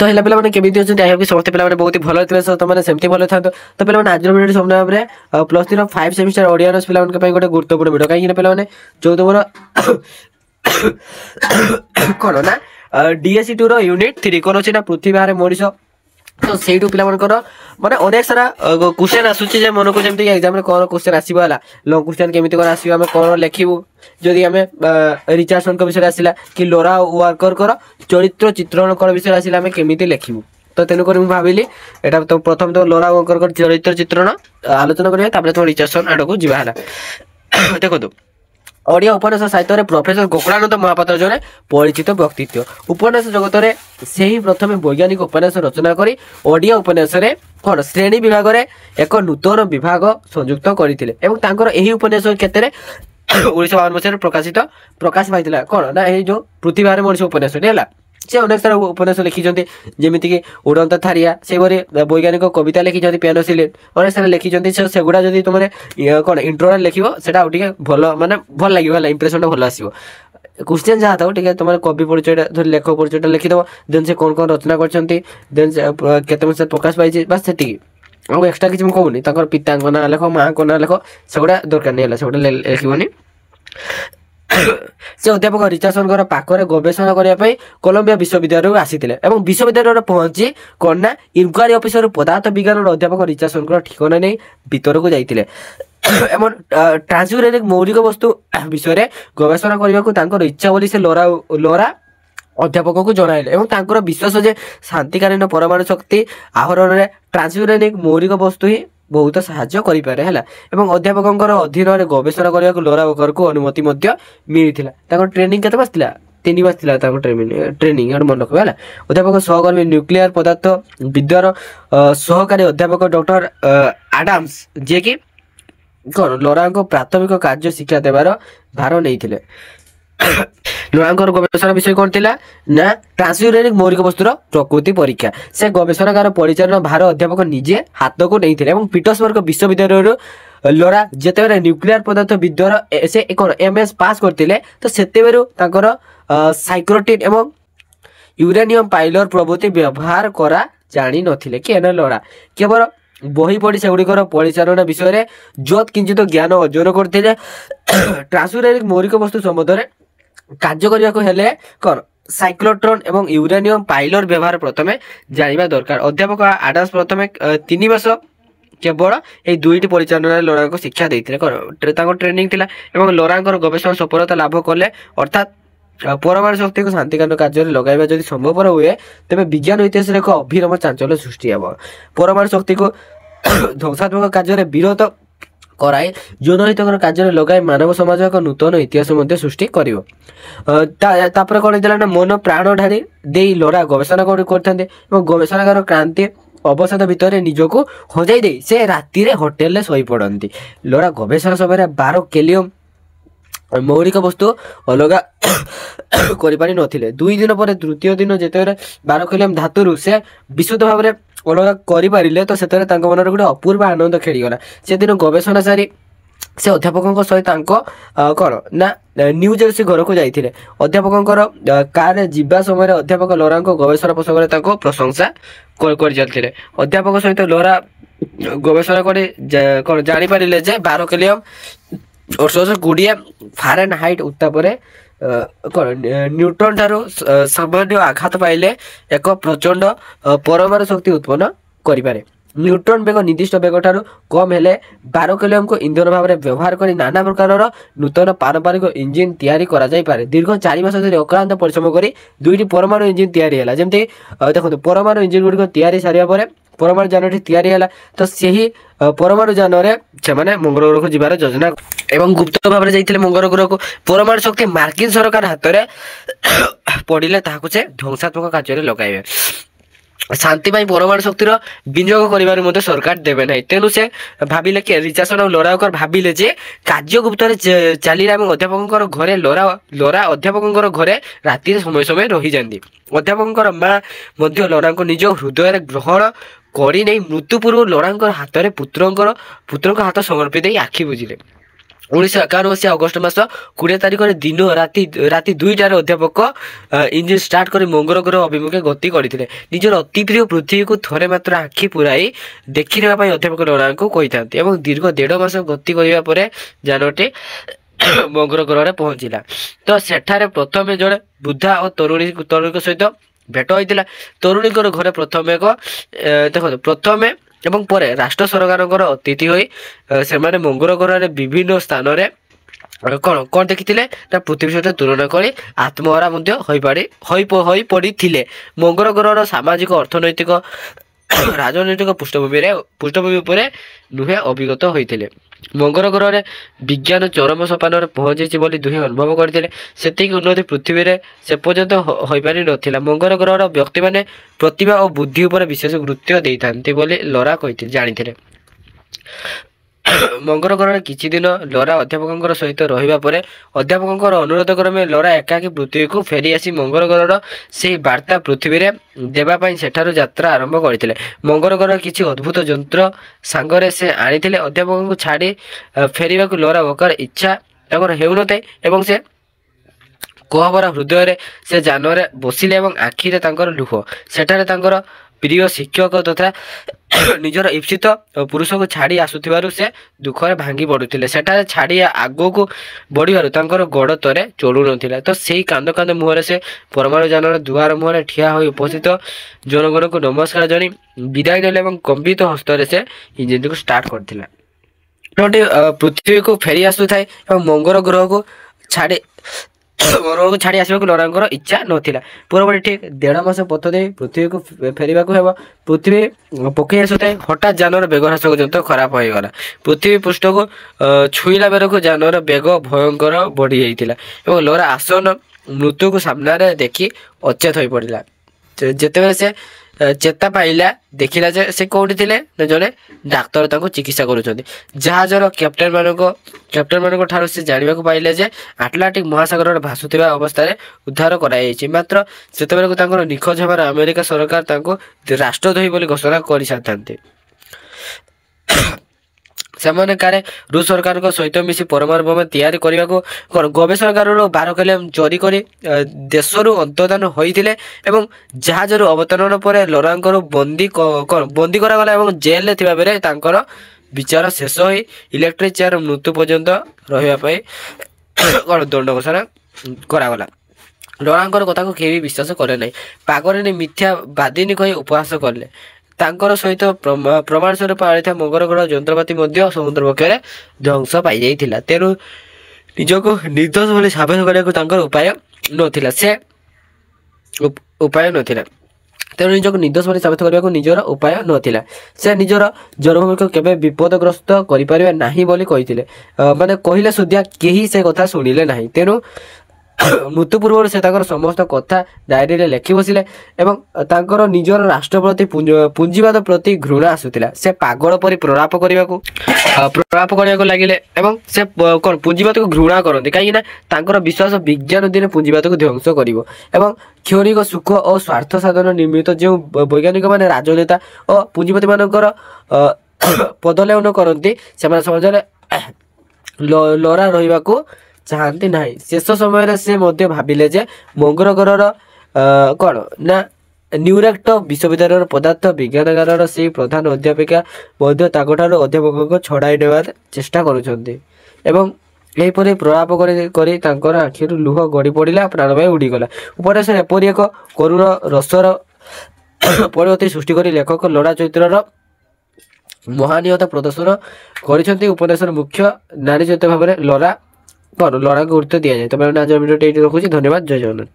तो है पे केमी अच्छे आई होप कि समस्त पे बहुत ही भल थे तो मैंने सेमती भल था तो पे आज भिडियो सब भाव में प्लस 3 5 सेमिस्टर ओडिया पे गोटे गुरुत्वपूर्ण भिडियो कहीं पे जो तुम कौन ना DSC 2 यूनिट 3 कौन अच्छे ना पृथ्वी बाहर मनीष तो से माने अनेक सारा क्वेश्चन आसूची मन को जमी एग्जाम कौन क्वेश्चन आसवा लंग क्वेश्चन केमी कौन आसो आम कौन लिखू जदि आम रिचार्डसन विषय आसला कि लोरा वार्कर चरित्र चित्रण कौन विषय आसला आम केमी लिखू तो तेणुक भाविली एटा तो प्रथम तो लोरा वार्कर चरित्र चित्रण आलोचना करें तुम रिचार्डसन आड़ को जीवा देखो ओडिया उपन्यास साहित्य प्रोफेसर गोकुलानंद महापात्र जड़े परिचित व्यक्तित्व उपन्यास जगत में से ही प्रथम वैज्ञानिक उपन्यास रचना करी ओडिया उपन्यास कौन श्रेणी विभाग में एक नूतन विभाग संयुक्त करते यही उपन्यास केते 1952 मसीह प्रकाश पाई कौन ना जो पृथ्वी बाहर मनीष उपन्यास से अनेक सारा उपन्यास लिखिं जमीक उड़ंत थारिया से वैज्ञानिक कविता लिखिं पेनोसिलिन अनेक सारा लिखिं सेगुड़ा जब तुम कौन इंट्रोर लिख से भल माने भल लगे इंप्रेसन भल आसो क्वेश्चन जहाँ था ठीक तुम कवि परिचय लेखक परिचय लिखिदेव देन से कौन कौन रचना कर प्रकाश पाई बस से ଆଉ एक्सट्रा किसी कहूनी पिता ना लेख माँ को ना लेख सेगुड़ा दरकार नहीं से लिखनी से अध्यापक रिचार्डसन पाखरे गवेषणा करने कोलंबिया विश्वविद्यालय आसीते विश्वविद्यालय पहुंची कौन ना इनक्वारी ऑफिसर पदार्थ विज्ञान अध्यापक रिचार्डसन ठिकाना नहीं भीतर को जाते ट्रांसयूरेनिक मौलिक वस्तु विषय गवेषणा करने को इच्छा बोली से लोरा अध्यापक को जनाइले विश्वास जे शांतिकालीन परमाणु शक्ति आहरण में ट्रांसयूरेनिक मौलिक वस्तु ही बहुत साहाय्य करें अध्यापक अधीन में गवेषणा करने को लोरा वार्कर को अनुमति मिलता ट्रेनिंग के 3 मास ट्रेनिंग मन रखा है अध्यापक सहकर्मी न्यूक्लियर पदार्थ विद्यार सहकारी अध्यापक डॉक्टर आडम्स जे कि कौन लोरा को प्राथमिक कार्य शिक्षा देवार भार नहीं लोरांकर गवेषणा विषय कौन थिला ना ट्रांसयूरेनिक मौलिक वस्तुर प्रकृति परीक्षा से गवेषणागार परिचालन भार अध्यापक निजे हाथ को नहीं थे पीटर्सबर्ग विश्वविद्यालय लोरा जिते न्यूक्लियर पदार्थ विद्यार से कौन MS पास करते तो सेतेबेरु साइक्रोटिन एवं यूरेनियम पाइलर प्रभृति व्यवहार करा जानी नथिले कि लोरा केवल बही पढ़ी से गुड़िकर परिचालन विषय जोत किंचित ज्ञान अर्जन करते ट्रांसयूरेनिक मौलिक वस्तु संबंध में कार्य करने को हेले कौन साइक्लोट्रॉन एवं यूरेनियम पाइलर व्यवहार प्रथम जानिबा दरकार अध्यापक आडम्स प्रथम 3 मास केवल ये 2टी परिचालन लोरा को शिक्षा देते ट्रेनिंग थिला एवं लोरा गवेषणा सफलता लाभ कले अर्थात परमाणु शक्ति को शांतिकालीन कार्य लगाइबा जदि संभव हुए तेज विज्ञान इतिहास एक अभिनव चांचल्य सृष्टि हे परमाणु शक्ति को ध्वंसात्मक कार्य विरोध कराए जनहितकर कार्य लगाई मानव समाज एक नूतन इतिहास सृष्टि कर कौन होता मन प्राण ढारी दे लोरा गवेषणा करते गवेषणागार क्रांति अवसाद भितर निजको हजाई दे से राति होटेल शई पड़ती लोरा गवेषणा समय 12 केलियम मौलिक वस्तु अलग करि नथिले 2 दिन पर तृतीय दिन जेते 12 केलियम धातु से विशुद्ध भाव में अलग करें तो से मन गोटे अपूर्व आनंद खेलीगला से दिन गवेषणा सारी से अध्यापक सहित कौन ना न्यू जर्सी घर को जाते अध्यापक कार जीवा समय अध्यापक लोरा गवेषणा प्रसंग में प्रशंसा कर अध्यापक सहित लोरा गवेषणा कर जापारे 12 केलियम 1820 फारेनहाइट उत्ताप कौन न्यूटन ठारू सामान्य आघात पाइले एक प्रचंड परमाणु शक्ति उत्पन्न करें न्यूटन बेग निर्दिष्ट बेग ठारू कम हेले 12 केलियम को इंधन भाव में व्यवहार कर नाना प्रकार नूतन पारंपरिक इंजिन तैयारी करा जाय पारे दीर्घ 4 मास धरि अक्लांत परिश्रम कर 2टी परमाणु इंजिन तैयारी है जमती देखो परमाणु इंजिन गुड़िक तैयारी सारिया पर परमाणु यान तैयारी है तो से परमाणु यान से मंगल ग्रह को जीवार योजना एवं गुप्त भाव में जाते मंगल ग्रह को परमाणु शक्ति मार्किन सरकार हाथ में पड़े से ध्वंसात्मक कार्य लगाइबे शांति परमाणु शक्तिर विनियोग कर सरकार देवे ना तेणु से भाविले कि रिचार्डसन और लोरा वार्कर भाविले जे कार्य गुप्त चलिए अध्यापक घरे लोरा अध्यापक घरे राति समय समय रही जाती अध्यापक माँ लोरा को निज हृदय ग्रहण करी नहीं मृत्यु पूर्व लोरा हाथ में पुत्र हाथ समर्पित आखि बुझिले 1951 ମସିହା ଅଗଷ୍ଟ ମାସ 20 ତାରିଖରେ ଦିନ ରାତି 2ଟାରେ ଅଧ୍ୟାପକ ଇଞ୍ଜିନ ଷ୍ଟାର୍ଟ କରି ମଙ୍ଗଳ ଗ୍ରହ ଅଭିମୁଖେ ଗତି କରିଥିଲେ। ନିଜର ଅତି ପ୍ରିୟ ପୃଥିବୀକୁ ଥରେ ମାତ୍ର ଆଖି ପୁରାଇ ଦେଖିନେବା ପାଇଁ ଅଧ୍ୟାପକ ଲୋରାଙ୍କୁ କହିଥାନ୍ତି ଏବଂ ଦୀର୍ଘ 1.5 ମାସ ଗତି କରିବା ପରେ ଯାନଟି ମଙ୍ଗଳ ଗ୍ରହରେ ପହଞ୍ଚିଲା। ତ ସେଠାରେ ପ୍ରଥମେ ଜଣେ ବୃଦ୍ଧା ଓ ତରୁଣୀଙ୍କ ସହିତ ଭେଟ ହୋଇଥିଲା। ତରୁଣୀଙ୍କର ଘରେ ଦେଖନ୍ତୁ ପ୍ରଥମେ ଏବଂ ପରେ ରାଷ୍ଟ୍ର ସରକାରଙ୍କର ଅତିଥି ହୋଇ ସେମାନେ ମଙ୍ଗଳ ଗ୍ରହରେ ବିଭିନ୍ନ ସ୍ଥାନରେ କଣ ଦେଖିଥିଲେ ନା ପୃଥିବୀ ସହିତ ତୁଳନା କରି ଆତ୍ମହରା ମଧ୍ୟ ହୋଇପଡ଼ିଥିଲେ। ମଙ୍ଗଳ ଗ୍ରହର ସାମାଜିକ ଅର୍ଥନୈତିକ ରାଜନୈତିକ ପୃଷ୍ଠଭୂମି ଉପରେ ଦୁହେଁ ଅଭିଜ୍ଞତ ହୋଇଥିଲେ। ମଙ୍ଗଳ ଗ୍ରହରେ ବିଜ୍ଞାନ ଚରମ ସୋପାନରେ ପହଞ୍ଚିଛି ବୋଲି ଦୁହେଁ ଅନୁଭବ କରିଥିଲେ। ସେତିକି ଉନ୍ନତି ପୃଥିବୀରେ ସେ ପର୍ଯ୍ୟନ୍ତ ହୋଇପାରି ନଥିଲା। ମଙ୍ଗଳ ଗ୍ରହର ବ୍ୟକ୍ତିମାନେ ପ୍ରତିଭା ଓ ବୁଦ୍ଧି ଉପରେ ବିଶେଷ ଗୁରୁତ୍ୱ ଦେଇଥାନ୍ତି ବୋଲି ଲୋରା ଜାଣିଥିଲେ। ମଙ୍ଗଳ ଗ୍ରହରେ କିଛି ଦିନ ଲୋରା ଅଧ୍ୟାପକଙ୍କ ସହିତ ରହିବା ପରେ ଅଧ୍ୟାପକଙ୍କର ଅନୁରୋଧ କ୍ରମେ ଲୋରା ଏକାକୀ ପୃଥିବୀକୁ ଫେରି ଆସି ମଙ୍ଗଳ ଗ୍ରହର ସେହି ବାର୍ତ୍ତା ପୃଥିବୀରେ ଦେବା ପାଇଁ ସେଠାରୁ ଯାତ୍ରା ଆରମ୍ଭ କରିଥିଲେ। ମଙ୍ଗଳ ଗ୍ରହର କିଛି ଅଦ୍ଭୁତ ଯନ୍ତ୍ର ସାଙ୍ଗରେ ସେ ଆଣିଥିଲେ। ଅଧ୍ୟାପକଙ୍କୁ ଛାଡ଼ି ଫେରିବାକୁ ଲୋରା ଓକାର ଇଚ୍ଛା ତାଙ୍କର ହେଉନଥାଏ ଏବଂ ସେ କୋହଭରା ହୃଦୟରେ ସେ ଯାନରେ ବସିଲେ ଏବଂ ଆଖିରେ ତାଙ୍କର ଲୁହ। ସେଠାରେ ତାଙ୍କର ପ୍ରିୟ ଶିକ୍ଷକ ତଥା ନିଜର ଇପ୍ସିତ ପୁରୁଷକୁ ଛାଡ଼ି ଆସୁଥିବାରୁ ସେ ଦୁଃଖରେ ଭାଙ୍ଗି ପଡ଼ୁଥିଲେ। ସେଠାରେ ଛାଡ଼ି ଆଗକୁ ବଢ଼ିବାରୁ ତାଙ୍କର ଗୋଡ଼ ତରେ ଚଳୁନଥିଲା। ତ ସେଇ କାନ୍ଦ ମୁହଁରେ ସେ ପରମାଣୁ ଯାନର ଦୁଆର ମୁହଁରେ ଠିଆ ହୋଇ ଉପସ୍ଥିତ ଜନଗଣକୁ ନମସ୍କାର ଜଣାଇ ବିଦାୟ ନେଲେ ଏବଂ କମ୍ପିତ ହସ୍ତରେ ସେ ଇଞ୍ଜିନଟିକୁ ଷ୍ଟାର୍ଟ କରିଥିଲା। ପୃଥିବୀକୁ ଫେରି ଆସୁଥାଏ ଏବଂ ମଙ୍ଗଳ ଗ୍ରହକୁ ଛାଡ଼ି ଆସିବାକୁ ଲୋରାଙ୍କର ଇଚ୍ଛା ନଥିଲା। ପୂର୍ବଭଳି ଠିକ୍ 1.5 ମାସ ପଥ ଦେଇ ପୃଥିବୀକୁ ଫେରିବାକୁ ହେବ। ପୃଥିବୀ ପକେଇ ଆସୁଥାଏ। ହଠାତ୍ ଯାନର ବେଗ ହ୍ରାସକ ଯନ୍ତ୍ର ଖରାପ ହୋଇଗଲା। ପୃଥିବୀ ପୃଷ୍ଠକୁ ଛୁଇଁଲା ବେଳକୁ ଯାନର ବେଗ ଭୟଙ୍କର ବଢ଼ିଯାଇଥିଲା ଏବଂ ଲୋରା ଆସନ୍ନ ମୃତ୍ୟୁକୁ ସାମ୍ନାରେ ଦେଖି ଅଚେତ ହୋଇପଡ଼ିଲା। ଯେତେବେଳେ ସେ ଚେତା ପାଇଲା ଦେଖିଲା ଯେ ସେ କୋଉଠି ଥିଲେ ନା ଜଣେ ଡାକ୍ତର ତାଙ୍କୁ ଚିକିତ୍ସା କରୁଛନ୍ତି। ଜାହାଜର କ୍ୟାପ୍ଟେନମାନଙ୍କ ଠାରୁ ସେ ଜାଣିବାକୁ ପାଇଲେ ଯେ ଆଟଲାଣ୍ଟିକ ମହାସାଗରରେ ଭାସୁଥିବା ଅବସ୍ଥାରେ ଉଦ୍ଧାର କରାଯାଇଛି। ମାତ୍ର ସେତେବେଳକୁ ତାଙ୍କର ନିଖୋଜ ହେବାର ଆମେରିକା ସରକାର ତାଙ୍କୁ ରାଷ୍ଟ୍ରଦ୍ରୋହୀ ବୋଲି ଘୋଷଣା କରିସାରିଥାନ୍ତି। ସେମାନେ କାରେ ରୁଷ ସରକାରଙ୍କ ସହିତ ମିଶି ପରମାଣୁ ବୋମା ତିଆରି କରିବାକୁ ଗବେଷଣାଗାରରୁ 12 କିଲୋ ଚୋରି କରି ଦେଶରୁ ଅନ୍ତର୍ଦ୍ଧାନ ହୋଇଥିଲେ ଏବଂ ଜାହାଜରୁ ଅବତରଣ ପରେ ଲୋରାଙ୍କର ବନ୍ଦୀ କରାଗଲା ଏବଂ ଜେଲରେ ଥିବା ବେଳେ ତାଙ୍କର ବିଚାର ଶେଷ ହୋଇ ଇଲେକ୍ଟ୍ରିକ ଚେୟାର ମୃତ୍ୟୁ ପର୍ଯ୍ୟନ୍ତ ରହିବା ପାଇଁ ଦଣ୍ଡ ଘୋଷଣା କରାଗଲା। ଲୋରାଙ୍କର କଥାକୁ କେହି ବିଶ୍ୱାସ କରେ ନାହିଁ। ପାଗରେ ମିଥ୍ୟା ବାଦିନୀ କହି ଉପହାସ କଲେ। ତାଙ୍କର ସହିତ ପ୍ରମାଣ ସ୍ୱରୂପ ଆଣିଥିବା ମଙ୍ଗଳ ଗ୍ରହ ଯନ୍ତ୍ରପାତି ମଧ୍ୟ ସମୁଦ୍ର ପକ୍ଷରେ ଧ୍ୱଂସ ପାଇଯାଇଥିଲା। ତେଣୁ ନିଜକୁ ନିର୍ଦ୍ଦୋଷ ବୋଲି ସାବ୍ୟସ୍ତ କରିବାକୁ ତାଙ୍କର ଉପାୟ ନଥିଲା। ସେ ନିଜର ଜନ୍ମଭୂମିକୁ କେବେ ବିପଦଗ୍ରସ୍ତ କରିପାରିବେ ନାହିଁ ବୋଲି କହିଥିଲେ। ମାନେ କହିଲେ ସୁଦ୍ଧା କେହି ସେ କଥା ଶୁଣିଲେ ନାହିଁ। ତେଣୁ ମୃତ୍ୟୁ ପୂର୍ବରୁ ସେ ତାଙ୍କର ସମସ୍ତ କଥା ଡାଏରୀରେ ଲେଖି ବସିଲେ ଏବଂ ତାଙ୍କର ନିଜର ରାଷ୍ଟ୍ର ପ୍ରତି ପୁଞ୍ଜିବାଦ ପ୍ରତି ଘୃଣା ଆସୁଥିଲା। ସେ ପାଗଳ ପରି ପ୍ରଳାପ କରିବାକୁ ଲାଗିଲେ ଏବଂ ସେ ପୁଞ୍ଜିବାଦକୁ ଘୃଣା କରନ୍ତି କାହିଁକି ନା ତାଙ୍କର ବିଶ୍ୱାସ ବିଜ୍ଞାନ ଦିନେ ପୁଞ୍ଜିବାଦକୁ ଧ୍ୱଂସ କରିବ ଏବଂ କ୍ଷଣିକ ସୁଖ ଓ ସ୍ୱାର୍ଥ ସାଧନ ନିମିତ୍ତ ଯେଉଁ ବୈଜ୍ଞାନିକମାନେ ରାଜନେତା ଓ ପୁଞ୍ଜିପତିମାନଙ୍କର ପଦଲେହନ କରନ୍ତି ସେମାନେ ସମାଜରେ ଲୋରା ରହିବାକୁ ଚାହାନ୍ତି ନାହିଁ। ଶେଷ ସମୟରେ ସେ ମଧ୍ୟ ଭାବିଲେ ଯେ ମଙ୍ଗଳ ଗ୍ରହର ନ୍ୟୁୟର୍କ ବିଶ୍ୱବିଦ୍ୟାଳୟର ପଦାର୍ଥ ବିଜ୍ଞାନଗାରର ସେହି ପ୍ରଧାନ ଅଧ୍ୟାପିକା ମଧ୍ୟ ତାଙ୍କଠାରୁ ଅଧ୍ୟାପକଙ୍କୁ ଛଡ଼ାଇ ନେବାର ଚେଷ୍ଟା କରୁଛନ୍ତି ଏବଂ ଏହିପରି ପ୍ରଳାପ କରି ତାଙ୍କର ଆଖିରୁ ଲୁହ ଗଡ଼ି ପଡ଼ିଲା, ପ୍ରାଣବାୟୁ ଉଡ଼ିଗଲା। ଉପନ୍ୟାସରେ ଏପରି ଏକ କରୁଣ ରସର ପରିଣତି ସୃଷ୍ଟି କରି ଲେଖକ ଲୋରା ଚରିତ୍ରର ମହାନୀୟତା ପ୍ରଦର୍ଶନ କରିଛନ୍ତି। ଉପନ୍ୟାସର ମୁଖ୍ୟ ନାରୀ ଚରିତ୍ର ଭାବରେ ଲୋରାଙ୍କୁ ଗୁରୁତ୍ୱ ଦିଆଯାଏ। ତମେ ଆଜି ଭିଡ଼ିଓଟି ଏଇଠି ରଖୁଛି। ଧନ୍ୟବାଦ। ଜୟ ଜଗନ୍ନାଥ।